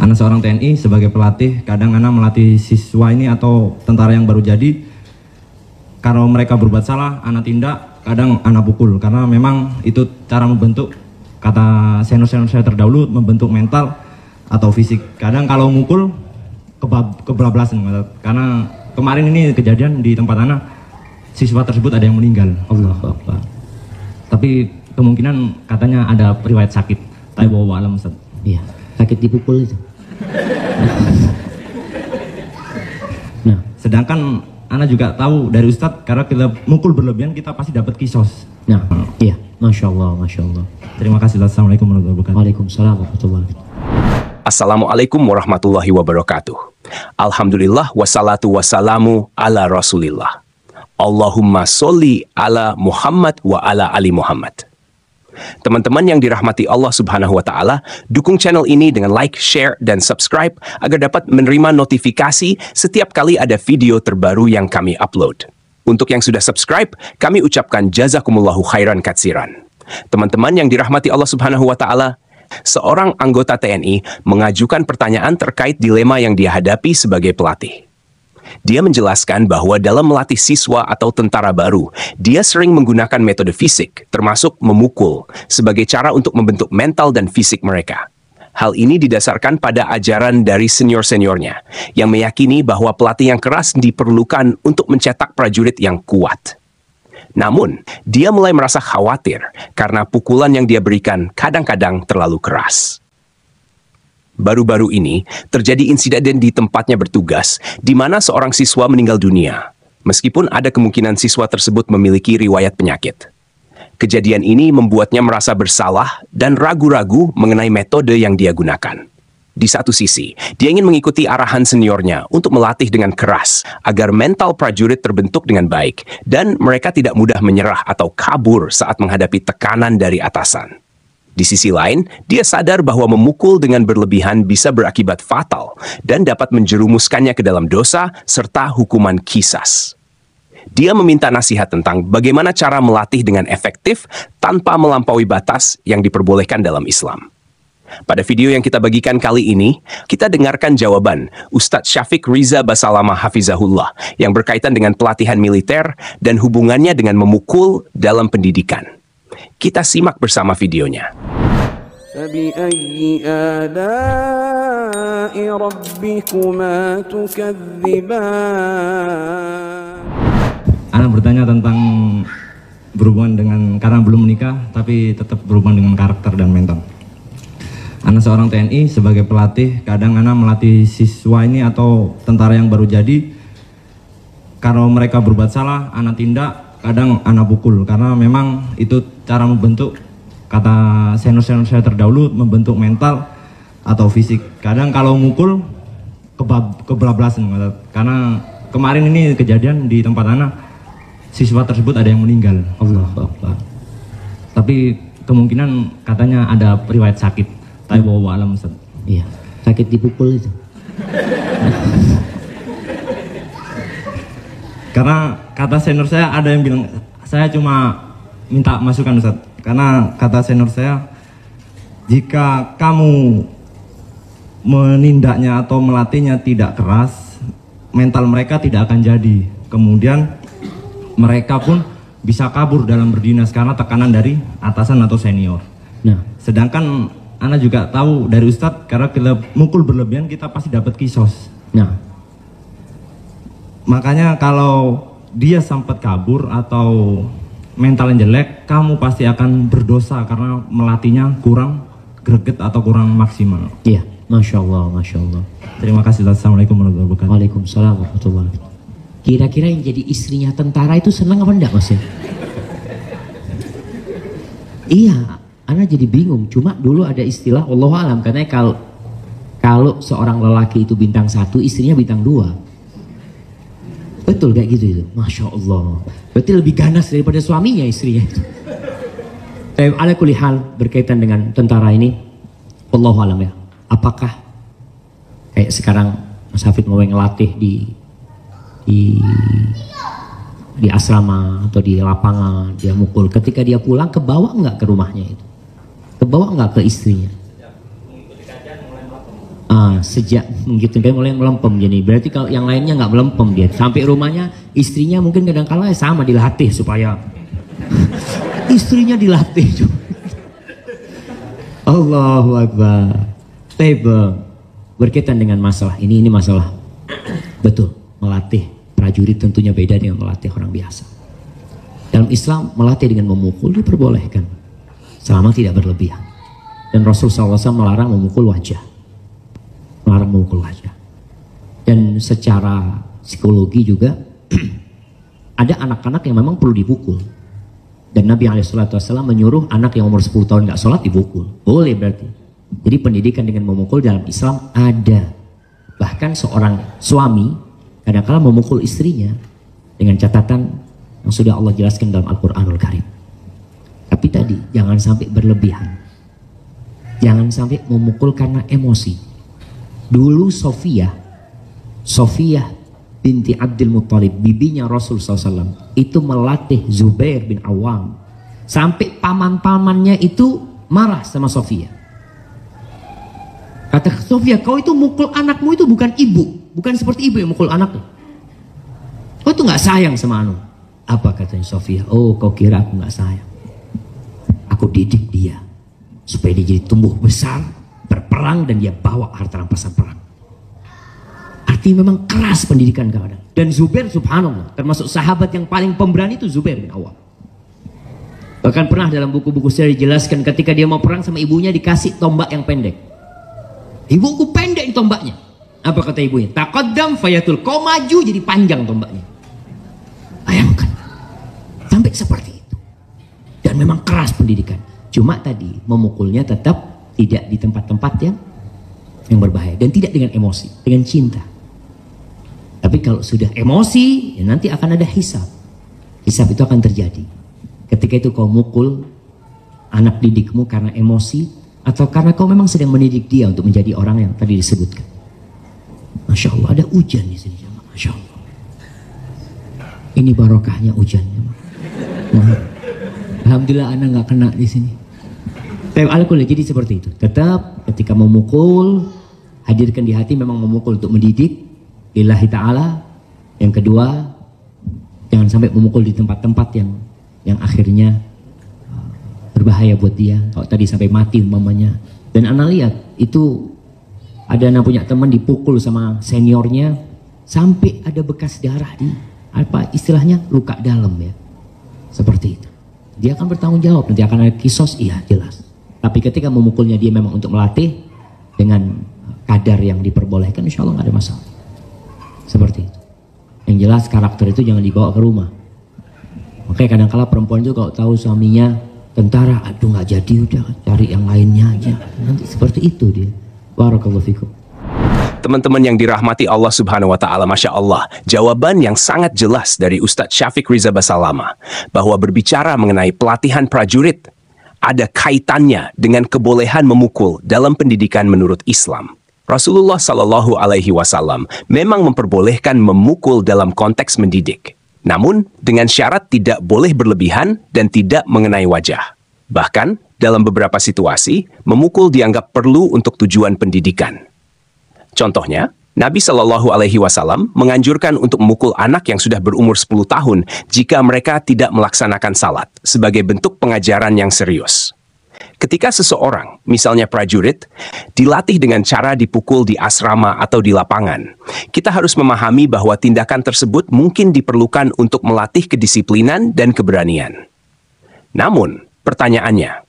Ana seorang TNI sebagai pelatih, kadang Ana melatih siswa ini atau tentara yang baru jadi. Kalau mereka berbuat salah, Ana tindak, kadang Ana pukul. Karena memang itu cara membentuk, kata senior-senior saya terdahulu, membentuk mental atau fisik. Kadang kalau mukul, kebablasan. Karena kemarin ini kejadian di tempat Ana, siswa tersebut ada yang meninggal. Allahu Akbar. Tapi kemungkinan katanya ada riwayat sakit. Tapi wallahu a'lam, Ustaz. Iya, sakit dipukul itu. Nah, sedangkan Ana juga tahu dari Ustadz, karena kita mukul berlebihan kita pasti dapat kisos. Nah, iya, masya Allah, masya Allah. Terima kasih. Assalamualaikum warahmatullahi wabarakatuh. Waalaikumsalam warahmatullahi wabarakatuh. Assalamualaikum warahmatullahi wabarakatuh. Alhamdulillah wassalatu wassalamu ala rasulillah. Allahumma sholli ala Muhammad wa ala ali Muhammad. Teman-teman yang dirahmati Allah Subhanahu wa Ta'ala, dukung channel ini dengan like, share, dan subscribe agar dapat menerima notifikasi setiap kali ada video terbaru yang kami upload. Untuk yang sudah subscribe, kami ucapkan jazakumullahu khairan katsiran. Teman-teman yang dirahmati Allah Subhanahu wa Ta'ala, seorang anggota TNI mengajukan pertanyaan terkait dilema yang dia hadapi sebagai pelatih. Dia menjelaskan bahwa dalam melatih siswa atau tentara baru, dia sering menggunakan metode fisik, termasuk memukul, sebagai cara untuk membentuk mental dan fisik mereka. Hal ini didasarkan pada ajaran dari senior-seniornya, yang meyakini bahwa pelatih yang keras diperlukan untuk mencetak prajurit yang kuat. Namun, dia mulai merasa khawatir karena pukulan yang dia berikan kadang-kadang terlalu keras. Baru-baru ini, terjadi insiden di tempatnya bertugas, di mana seorang siswa meninggal dunia, meskipun ada kemungkinan siswa tersebut memiliki riwayat penyakit. Kejadian ini membuatnya merasa bersalah dan ragu-ragu mengenai metode yang dia gunakan. Di satu sisi, dia ingin mengikuti arahan seniornya untuk melatih dengan keras, agar mental prajurit terbentuk dengan baik, dan mereka tidak mudah menyerah atau kabur saat menghadapi tekanan dari atasan. Di sisi lain, dia sadar bahwa memukul dengan berlebihan bisa berakibat fatal dan dapat menjerumuskannya ke dalam dosa serta hukuman qisas. Dia meminta nasihat tentang bagaimana cara melatih dengan efektif tanpa melampaui batas yang diperbolehkan dalam Islam. Pada video yang kita bagikan kali ini, kita dengarkan jawaban Ustadz Syafiq Riza Basalamah Hafizahullah yang berkaitan dengan pelatihan militer dan hubungannya dengan memukul dalam pendidikan. Kita simak bersama videonya. فَبِأَيِّ آلَاءِ رَبِّكُمَا تُكَذِّبَانِ. Ana bertanya tentang berhubungan dengan, karena belum menikah, tapi tetap berhubungan dengan karakter dan mental. Ana seorang TNI sebagai pelatih, kadang Ana melatih siswa ini atau tentara yang baru jadi. Kalau mereka berbuat salah, Ana tindak, kadang Ana pukul. Karena memang itu cara membentuk, kata senior-senior saya terdahulu, membentuk mental atau fisik. Kadang kalau mukul, kebablasan. Karena kemarin ini kejadian di tempat Ana, siswa tersebut ada yang meninggal. Allahu Akbar. Tapi kemungkinan katanya ada riwayat sakit. Tapi wallahu a'lam, Ustaz. Iya, sakit dipukul itu. Karena kata senior saya ada yang bilang, saya cuma minta masukan, Ustaz. Karena kata senior saya, jika kamu menindaknya atau melatihnya tidak keras, mental mereka tidak akan jadi. Kemudian mereka pun bisa kabur dalam berdinas karena tekanan dari atasan atau senior. Nah, sedangkan Ana juga tahu dari Ustadz, karena kita mukul berlebihan kita pasti dapat kisos. Nah, makanya kalau dia sempat kabur atau mentalnya jelek, kamu pasti akan berdosa karena melatihnya kurang greget atau kurang maksimal. Iya, masya Allah, masya Allah. Terima kasih. Assalamualaikum warahmatullahi wabarakatuh. Waalaikumsalam warahmatullahi wabarakatuh. Kira-kira yang jadi istrinya tentara itu senang apa enggak, Mas ya? Iya, Ana jadi bingung. Cuma dulu ada istilah Allahu alam, katanya kalau seorang lelaki itu bintang 1, istrinya bintang 2. Betul kayak gitu itu? Masya Allah. Berarti lebih ganas daripada suaminya istrinya itu. Ala kulli hal, berkaitan dengan tentara ini, Allahu alam ya. Apakah kayak sekarang Mas Hafid mau ngelatih di asrama atau di lapangan, dia mukul, ketika dia pulang kebawa nggak ke rumahnya itu, kebawa nggak ke istrinya? Sejak gitu kan mulai melempem jadi. Berarti kalau yang lainnya nggak melempem dia. Sampai rumahnya istrinya mungkin kadang-kala sama dilatih supaya istrinya dilatih. Allahu Akbar. Berkaitan dengan masalah ini masalah betul, melatih prajurit tentunya beda dengan melatih orang biasa. Dalam Islam melatih dengan memukul diperbolehkan selama tidak berlebihan. Dan Rasulullah SAW melarang memukul wajah. Dan secara psikologi juga ada anak-anak yang memang perlu dipukul. Dan Nabi SAW menyuruh anak yang umur 10 tahun gak sholat dipukul. Boleh berarti. Jadi pendidikan dengan memukul dalam Islam ada. Bahkan seorang suami kadang-kala memukul istrinya dengan catatan yang sudah Allah jelaskan dalam Al-Quranul Karim. Tapi tadi jangan sampai berlebihan. Jangan sampai memukul karena emosi. Dulu Sofiyah binti Abdul Muttalib, bibinya Rasul SAW, itu melatih Zubair bin Awam. Sampai paman-pamannya itu marah sama Sofiyah. Kata Sofiyah, kau itu mukul anakmu itu bukan ibu. Bukan seperti ibu yang mukul anaknya. Kau itu gak sayang sama anu. Apa katanya Sofiyah? Oh, kau kira aku gak sayang. Aku didik dia supaya dia jadi tumbuh besar, berperang, dan dia bawa harta rampasan perang. Artinya memang keras pendidikan kadang. Dan Zubair subhanallah termasuk sahabat yang paling pemberani itu Zubair bin Awam. Bahkan pernah dalam buku-buku sejarah dijelaskan ketika dia mau perang sama ibunya dikasih tombak yang pendek. Ibuku pendek tombaknya. Apa kata ibunya? Taqaddam fayatul, kau maju jadi panjang tombaknya. Bayangkan. Sampai seperti itu. Dan memang keras pendidikan. Cuma tadi memukulnya tetap tidak di tempat-tempat yang berbahaya. Dan tidak dengan emosi, dengan cinta. Tapi kalau sudah emosi, ya nanti akan ada hisab. Hisab itu akan terjadi. Ketika itu kau mukul anak didikmu karena emosi, atau karena kau memang sedang mendidik dia untuk menjadi orang yang tadi disebutkan. Masya Allah, ada hujan di sini. Masya Allah. Ini barokahnya hujannya. Nah, alhamdulillah anak nggak kena di sini. Jadi seperti itu. Tetap ketika memukul, hadirkan di hati memang memukul untuk mendidik lillahi ta'ala. Yang kedua, jangan sampai memukul di tempat-tempat yang akhirnya berbahaya buat dia. Kalau tadi sampai mati umpamanya. Dan anak lihat itu ada anak punya teman dipukul sama seniornya sampai ada bekas darah di apa istilahnya luka dalam ya. Seperti itu. Dia akan bertanggung jawab, nanti akan ada kisos, iya jelas. Tapi ketika memukulnya dia memang untuk melatih dengan kadar yang diperbolehkan, insya Allah nggak ada masalah. Seperti itu. Yang jelas karakter itu jangan dibawa ke rumah. Makanya kadang-kala perempuan itu kalau tahu suaminya tentara, aduh nggak jadi, udah cari yang lainnya aja. Nanti seperti itu dia. Barakallahu fikum. Teman-teman yang dirahmati Allah Subhanahu wa Ta'ala, Masya Allah, jawaban yang sangat jelas dari Ustadz Syafiq Riza Basalama bahwa berbicara mengenai pelatihan prajurit ada kaitannya dengan kebolehan memukul dalam pendidikan menurut Islam. Rasulullah Shallallahu Alaihi Wasallam memang memperbolehkan memukul dalam konteks mendidik, namun dengan syarat tidak boleh berlebihan dan tidak mengenai wajah. Bahkan dalam beberapa situasi, memukul dianggap perlu untuk tujuan pendidikan. Contohnya, Nabi Shallallahu Alaihi Wasallam menganjurkan untuk memukul anak yang sudah berumur 10 tahun jika mereka tidak melaksanakan salat sebagai bentuk pengajaran yang serius. Ketika seseorang, misalnya prajurit, dilatih dengan cara dipukul di asrama atau di lapangan, kita harus memahami bahwa tindakan tersebut mungkin diperlukan untuk melatih kedisiplinan dan keberanian. Namun, pertanyaannya,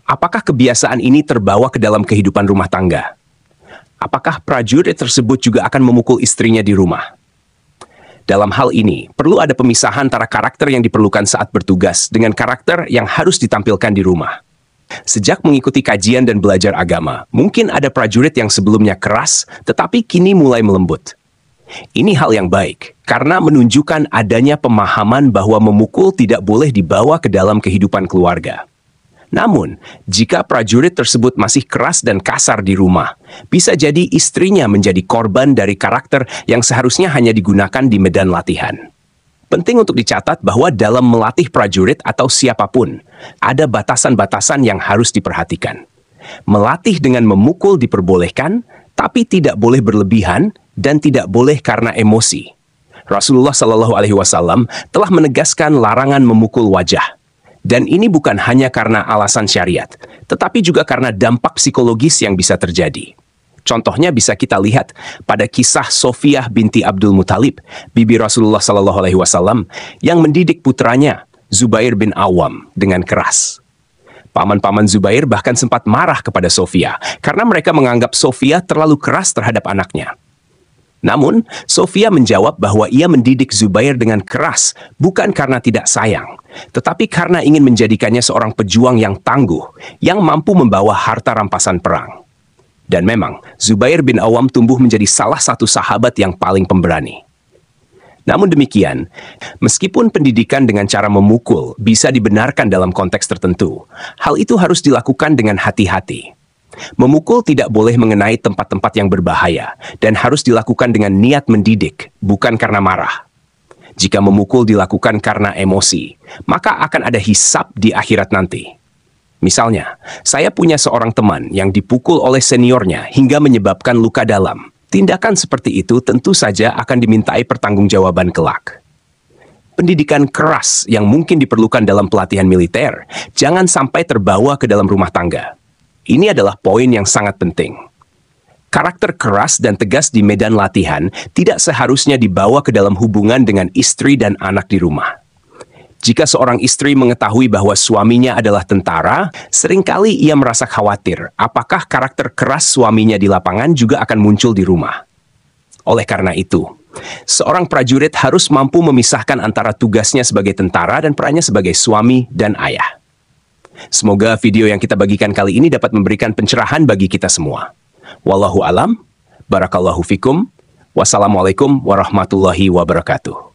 apakah kebiasaan ini terbawa ke dalam kehidupan rumah tangga? Apakah prajurit tersebut juga akan memukul istrinya di rumah? Dalam hal ini, perlu ada pemisahan antara karakter yang diperlukan saat bertugas dengan karakter yang harus ditampilkan di rumah. Sejak mengikuti kajian dan belajar agama, mungkin ada prajurit yang sebelumnya keras, tetapi kini mulai melembut. Ini hal yang baik, karena menunjukkan adanya pemahaman bahwa memukul tidak boleh dibawa ke dalam kehidupan keluarga. Namun, jika prajurit tersebut masih keras dan kasar di rumah, bisa jadi istrinya menjadi korban dari karakter yang seharusnya hanya digunakan di medan latihan. Penting untuk dicatat bahwa dalam melatih prajurit atau siapapun, ada batasan-batasan yang harus diperhatikan. Melatih dengan memukul diperbolehkan, tapi tidak boleh berlebihan dan tidak boleh karena emosi. Rasulullah Shallallahu Alaihi Wasallam telah menegaskan larangan memukul wajah. Dan ini bukan hanya karena alasan syariat, tetapi juga karena dampak psikologis yang bisa terjadi. Contohnya bisa kita lihat pada kisah Sofiyah binti Abdul Muthalib, bibi Rasulullah Shallallahu Alaihi Wasallam, yang mendidik putranya Zubair bin Awam dengan keras. Paman-paman Zubair bahkan sempat marah kepada Sofiyah karena mereka menganggap Sofiyah terlalu keras terhadap anaknya. Namun, Sofiyah menjawab bahwa ia mendidik Zubair dengan keras bukan karena tidak sayang, tetapi karena ingin menjadikannya seorang pejuang yang tangguh, yang mampu membawa harta rampasan perang. Dan memang, Zubair bin Awam tumbuh menjadi salah satu sahabat yang paling pemberani. Namun demikian, meskipun pendidikan dengan cara memukul bisa dibenarkan dalam konteks tertentu, hal itu harus dilakukan dengan hati-hati. Memukul tidak boleh mengenai tempat-tempat yang berbahaya dan harus dilakukan dengan niat mendidik, bukan karena marah. Jika memukul dilakukan karena emosi, maka akan ada hisab di akhirat nanti. Misalnya, saya punya seorang teman yang dipukul oleh seniornya hingga menyebabkan luka dalam. Tindakan seperti itu tentu saja akan dimintai pertanggungjawaban kelak. Pendidikan keras yang mungkin diperlukan dalam pelatihan militer jangan sampai terbawa ke dalam rumah tangga. Ini adalah poin yang sangat penting. Karakter keras dan tegas di medan latihan tidak seharusnya dibawa ke dalam hubungan dengan istri dan anak di rumah. Jika seorang istri mengetahui bahwa suaminya adalah tentara, seringkali ia merasa khawatir apakah karakter keras suaminya di lapangan juga akan muncul di rumah. Oleh karena itu, seorang prajurit harus mampu memisahkan antara tugasnya sebagai tentara dan perannya sebagai suami dan ayah. Semoga video yang kita bagikan kali ini dapat memberikan pencerahan bagi kita semua. Wallahu alam, barakallahu fikum, wassalamualaikum warahmatullahi wabarakatuh.